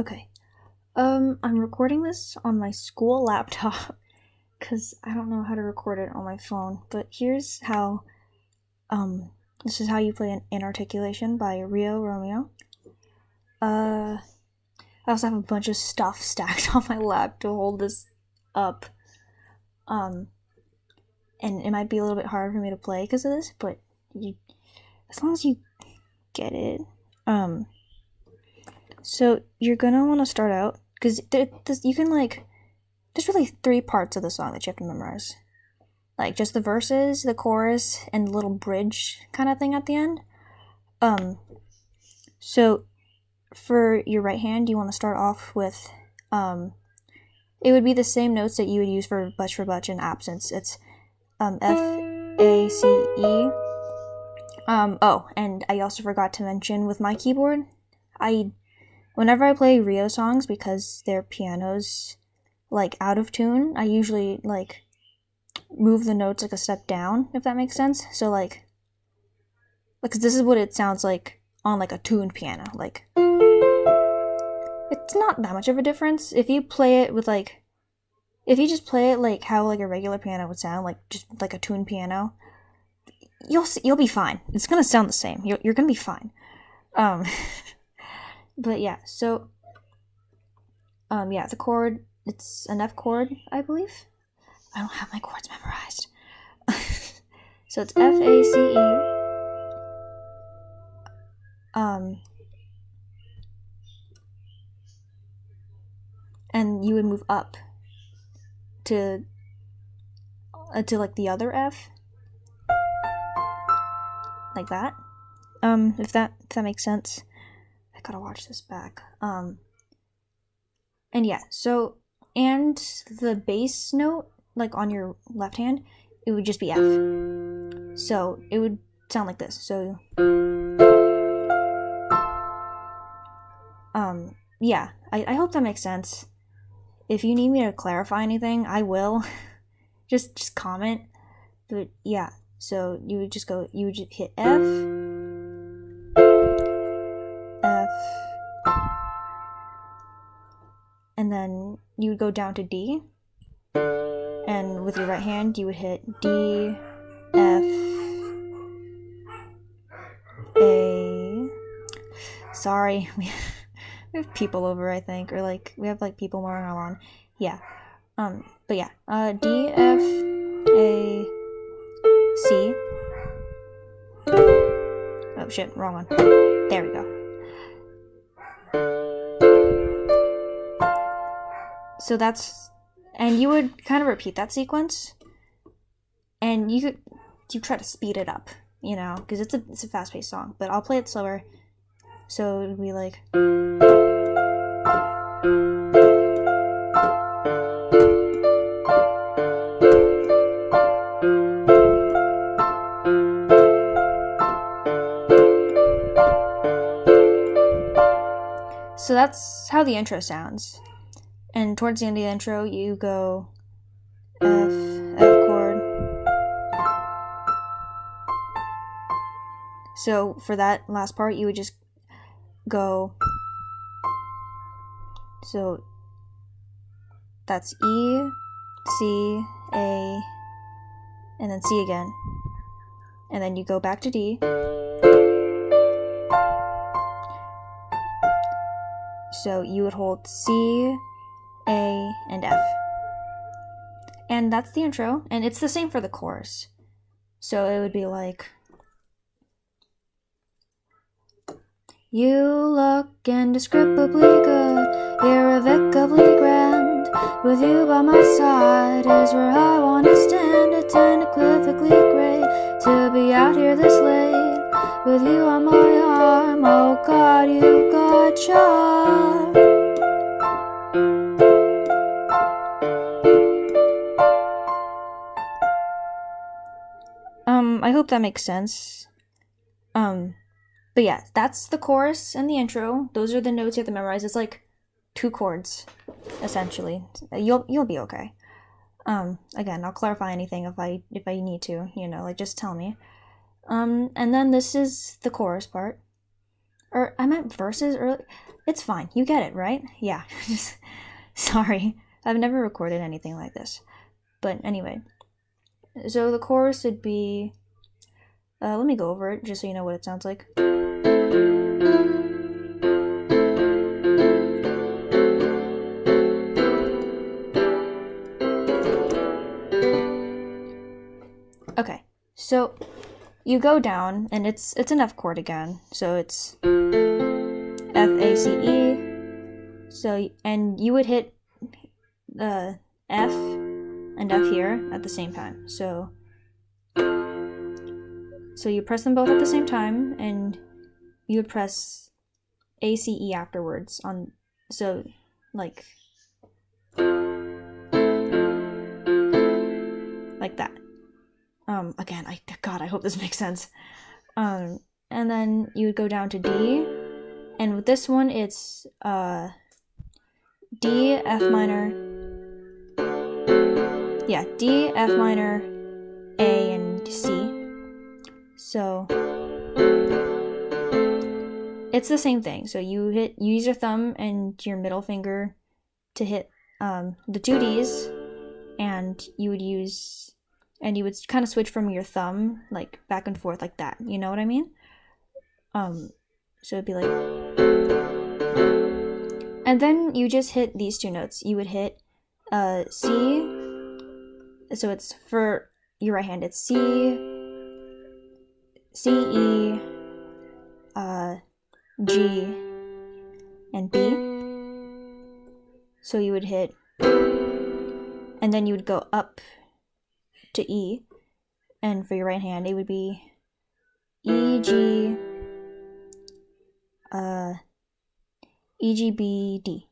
Okay. I'm recording this on my school laptop because I don't know how to record it on my phone. But here's how. This is how you play an Inarticulation by Rio Romeo. I also have a bunch of stuff stacked on my lap to hold this up. And it might be a little bit hard for me to play because of this, but as long as you get it. So you're gonna want to start out because you can there's really three parts of the song that you have to memorize, like just the verses, the chorus, and the little bridge kind of thing at the end. So for your right hand, you want to start off with it would be the same notes that you would use for butch and absence. It's F A C E. Oh, and I also forgot to mention with my keyboard, whenever I play Rio songs, because their piano's out of tune, I usually move the notes a step down, if that makes sense. So because this is what it sounds like on a tuned piano. It's not that much of a difference if you play it with if you just play it how a regular piano would sound, just a tuned piano. You'll be fine. It's gonna sound the same. You're gonna be fine. But yeah, so the chord, it's an F chord, I believe. I don't have my chords memorized. So it's F A C E. And you would move up to the other F, like that. If that makes sense. I gotta watch this back. And yeah, so, and the bass note, on your left hand, it would just be F. So it would sound like this. So, yeah, I hope that makes sense. If you need me to clarify anything, I will. just comment. But yeah, so you would just hit F, and then you would go down to D, and with your right hand you would hit D, F, A. Sorry, we have people over, I think, or we have people mowing our lawn. Yeah. But yeah, D, F, A, C. Oh shit, wrong one. There we go. So and you would kind of repeat that sequence, and you try to speed it up, because it's a fast-paced song, but I'll play it slower, so it would be so that's how the intro sounds. And towards the end of the intro, you go F chord. So for that last part, you would just go. So that's E, C, A, and then C again. And then you go back to D. So you would hold C, A, and F. And that's the intro, and it's the same for the chorus. So it would be you look indescribably good, irrevocably grand. With you by my side is where I want to stand. It's unequivocally great to be out here this late. With you on my arm, oh God, you've got charm. I hope that makes sense. But yeah, that's the chorus and the intro. Those are the notes you have to memorize. It's 2 chords, essentially. You'll be okay. Again, I'll clarify anything if I need to, just tell me. And then this is the chorus part. Or I meant verses earlier. It's fine. You get it, right? Yeah. Sorry. I've never recorded anything like this. But anyway. So the chorus would be... let me go over it just so you know what it sounds like. Okay. So you go down, and it's an F chord again. So it's F, A, C, E. So, and you would hit the F and F here at the same time. So you press them both at the same time, and you would press A, C, E afterwards on, so like that. Again, I hope this makes sense. And then you would go down to D, and with this one, it's D, F minor, yeah, D, F minor, A, and C. So it's the same thing. So you use your thumb and your middle finger to hit the two Ds, and you would kind of switch from your thumb like back and forth like that. You know what I mean? So it'd be like, and then you just hit these two notes. You would hit C. So it's for your right hand. It's C, E, G, and B. So you would hit, and then you would go up to E, and for your right hand it would be E, G, B, D.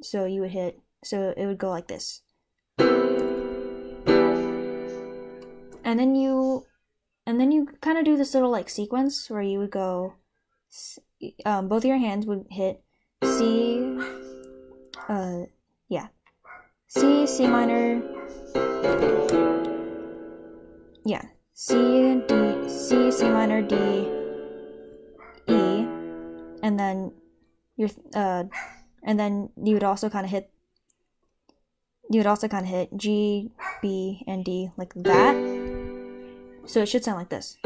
So you would hit, so it would go like this. And then you kind of do this little like sequence where you would go, both of your hands would hit C, C minor, yeah, C, D, C, C minor, D, E, and then you would also kind of hit G, B, and D like that. So it should sound like this.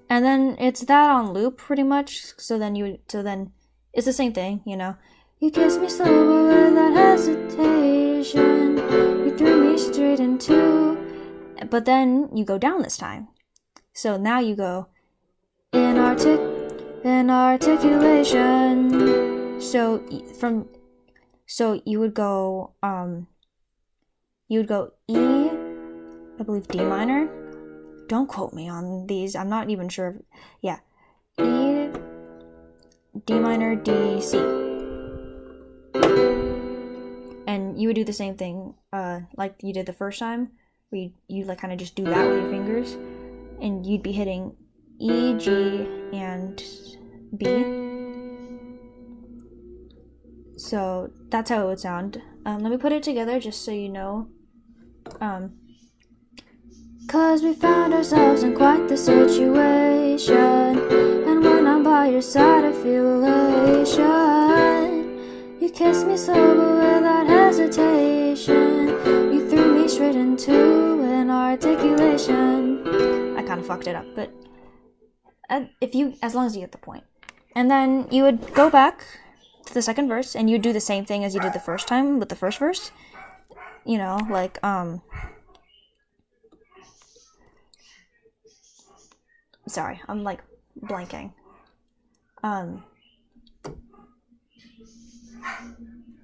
And then it's that on loop pretty much. So then it's the same thing, you know. You kissed me slow without hesitation. You threw me straight into. But then you go down this time. So now you go Inarticulation. So you would go E, I believe D minor. Don't quote me on these. I'm not even sure. Yeah. E, D minor, D, C. And you would do the same thing like you did the first time, where you like kind of just do that with your fingers, and you'd be hitting E, G, and B. So that's how it would sound. Let me put it together just so you know. 'Cause we found ourselves in quite the situation, and when I'm by your side I feel elation. You kissed me sober without hesitation. You threw me straight into an articulation. I kind of fucked it up, but as long as you get the point. And then you would go back to the second verse, and you'd do the same thing as you did the first time with the first verse. You know, like sorry, I'm like blanking.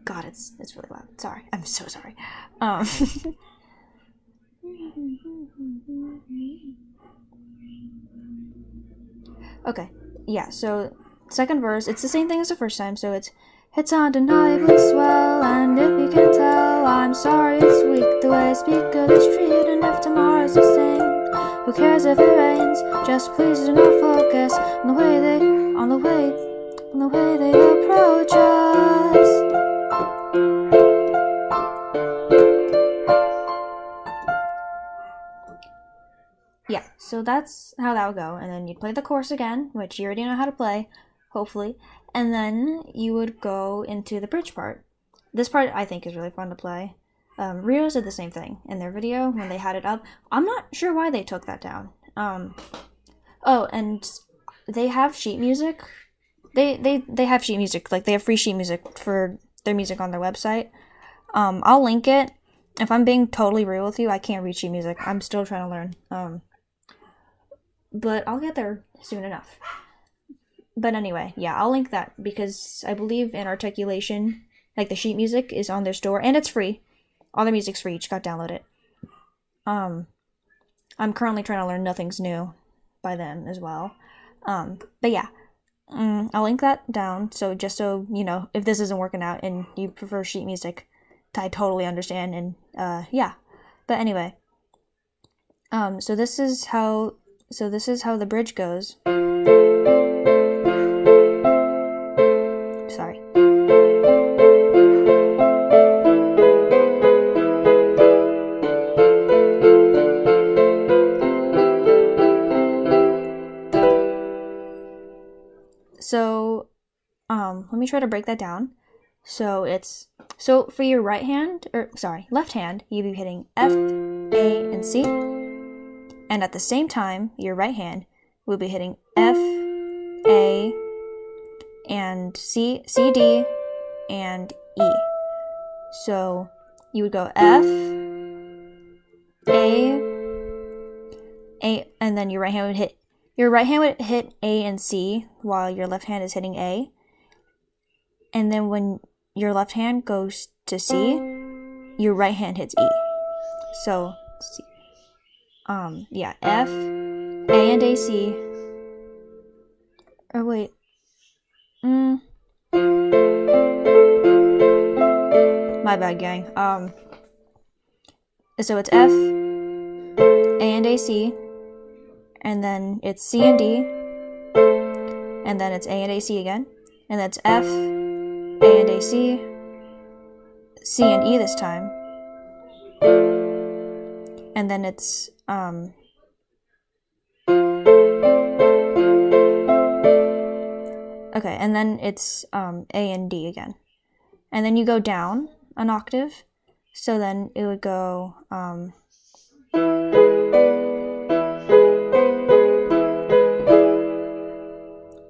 God, it's really loud. Sorry, I'm so sorry. Okay, yeah. So second verse, it's the same thing as the first time. So it's undeniably swell, and if you can tell, I'm sorry it's weak the way I speak of the street, and if tomorrow's the same. Who cares if it rains? Just please do not focus on the way they approach us. so that's how that would go. And then you'd play the chorus again, which you already know how to play, hopefully. And then you would go into the bridge part. This part I think is really fun to play. Rio did the same thing in their video when they had it up. I'm not sure why they took that down. Oh, and they have sheet music. They have sheet music. Like, they have free sheet music for their music on their website. I'll link it. If I'm being totally real with you, I can't read sheet music. I'm still trying to learn. But I'll get there soon enough. But anyway, yeah, I'll link that because I believe Inarticulation, like the sheet music, is on their store and it's free. All their music's free. You just gotta download it. I'm currently trying to learn Nothing's New by them as well. But yeah, I'll link that down. So just so you know, if this isn't working out and you prefer sheet music, I totally understand. And yeah, but anyway, so this is how the bridge goes. Sorry. So, let me try to break that down. So for your left hand, you'd be hitting F, A, and C. And at the same time, your right hand will be hitting F, A, and C, D, and E. So you would go F, A, and then your right hand would hit A and C while your left hand is hitting A. And then when your left hand goes to C, your right hand hits E. So, yeah, F, A and A, C. Or wait. My bad, gang. So it's F, A and A, C. And then it's C and D. And then it's A and A, C again. And that's F, A and A, C. C and E this time. And then it's okay, and then it's A and D again. And then you go down an octave. So then it would go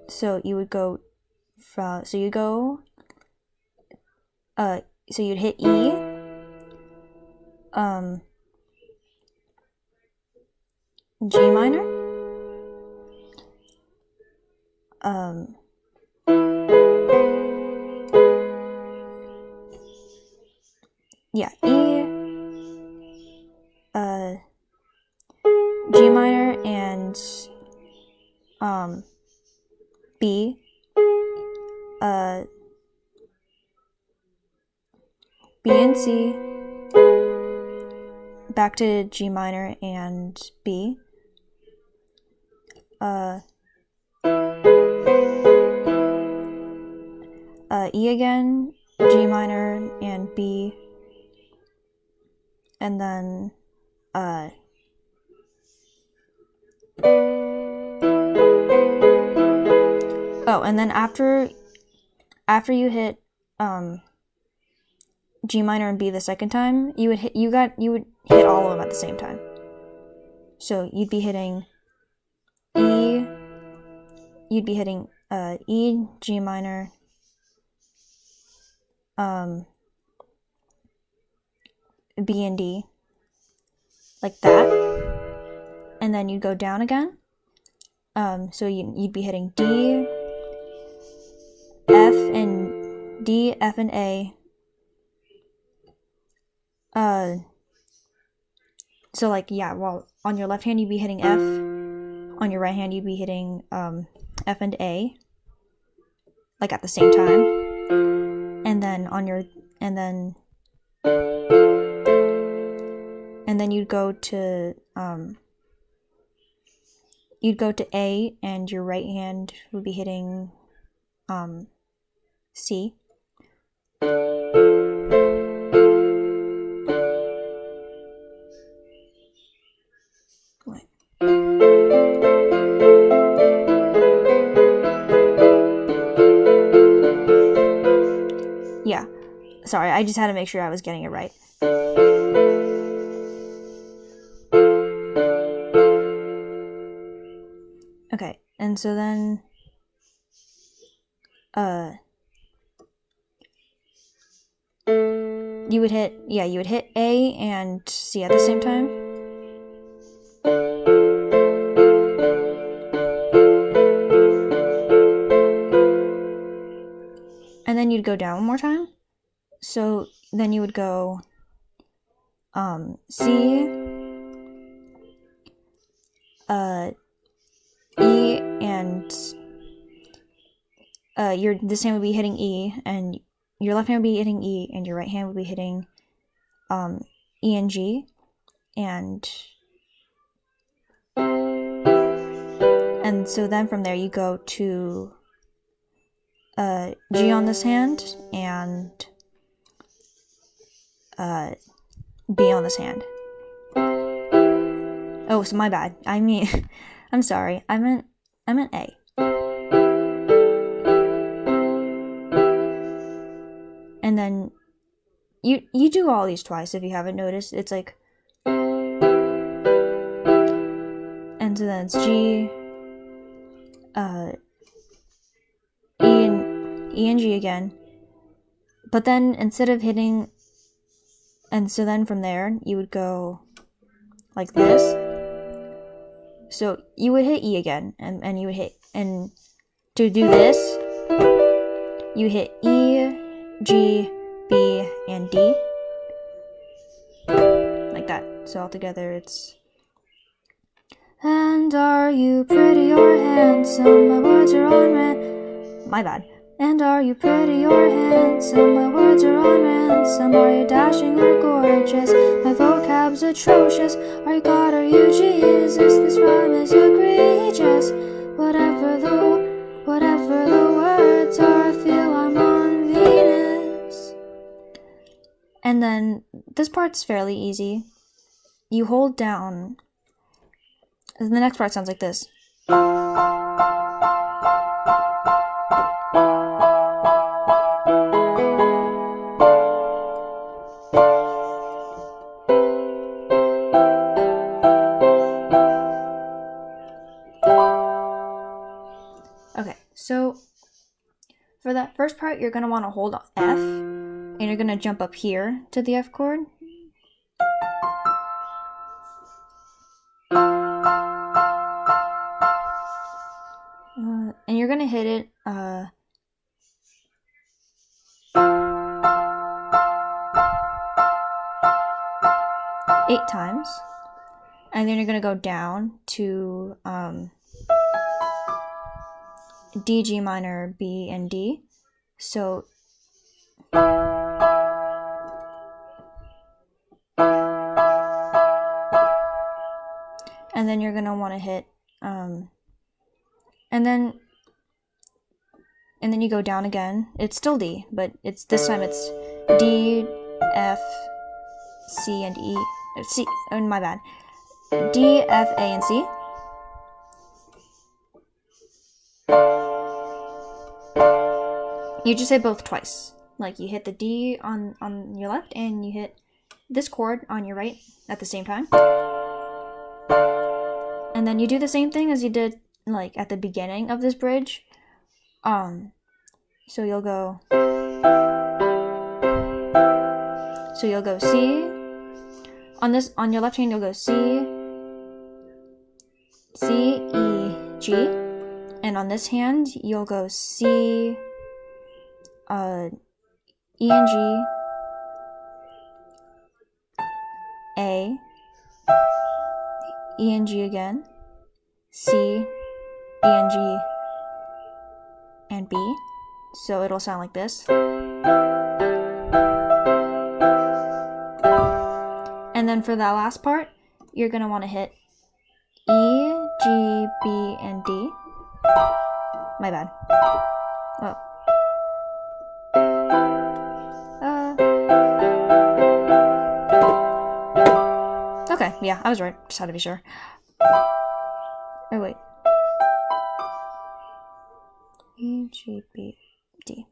so you would go so you'd hit E, G minor, yeah, E, G minor, and B, B and C, back to G minor and B, E again, G minor and B, and then oh, and then after you hit G minor and B the second time, you would hit all of them at the same time. So you'd be hitting E, E, G minor, B and D, like that, and then you'd go down again. So you'd be hitting D, F, and D, F, and A. So like, yeah, well, on your left hand you'd be hitting F, on your right hand you'd be hitting F and A, like at the same time, and then you'd go to A, and your right hand would be hitting C. Wait. Sorry, I just had to make sure I was getting it right. Okay, and so then you would hit A and C at the same time. And then you'd go down one more time. So then you would go C, E, and this hand would be hitting E, and your left hand would be hitting E, and your right hand would be hitting E and G, and so then from there you go to G on this hand and B on this hand. Oh, so my bad. I mean, I'm sorry. I meant A. And then you do all these twice if you haven't noticed. It's like, and so then it's G, E and G again. But then instead of hitting, and so then from there you would go like this. So you would hit E again, and you would hit, and to do this, you hit E, G, B, and D. Like that. So altogether it's, and are you pretty or handsome? My words are on my bad. And are you pretty or handsome? My words are on ransom. Are you dashing or gorgeous? My vocab's atrocious. Are you God? Are you Jesus? This rhyme is egregious. Whatever the words are, I feel I'm on Venus. And then this part's fairly easy. You hold down. And the next part sounds like this. Okay, so for that first part, you're going to want to hold F, and you're going to jump up here to the F chord. And you're going to hit it 8 times. And then you're going to go down to D, G minor, B, and D. So and then you're going to want to hit and then you go down again. It's still D, but it's this time it's D, F, C, and E. C, oh, my bad. D, F, A, and C. You just hit both twice. Like you hit the D on your left and you hit this chord on your right at the same time. And then you do the same thing as you did like at the beginning of this bridge. So you'll go C. On your left hand you'll go C, E, G. And on this hand you'll go C, E and G, A, E and G again, C, E and G, and B. So it'll sound like this. And then for that last part, you're going to want to hit E, G, B, and D. My bad. Oh. Okay, yeah, I was right. Just had to be sure. Oh, wait. E, G, B, D.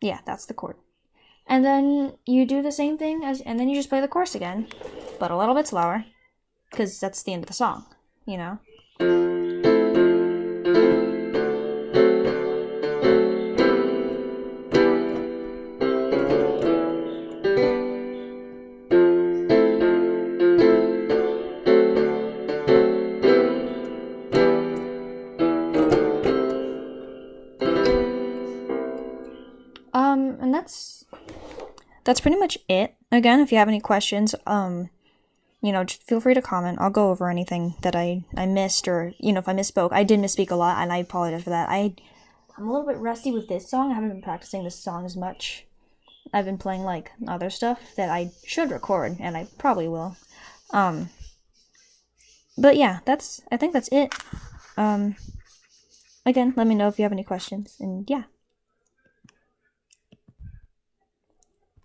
Yeah, that's the chord. And then you do the same thing and then you just play the chorus again, but a little bit slower, because that's the end of the song, you know? And that's pretty much it. Again, if you have any questions, just feel free to comment. I'll go over anything that I missed, or, if I misspoke. I did misspeak a lot, and I apologize for that. I'm a little bit rusty with this song. I haven't been practicing this song as much. I've been playing, like, other stuff that I should record, and I probably will. But yeah, I think that's it. Again, let me know if you have any questions, and yeah.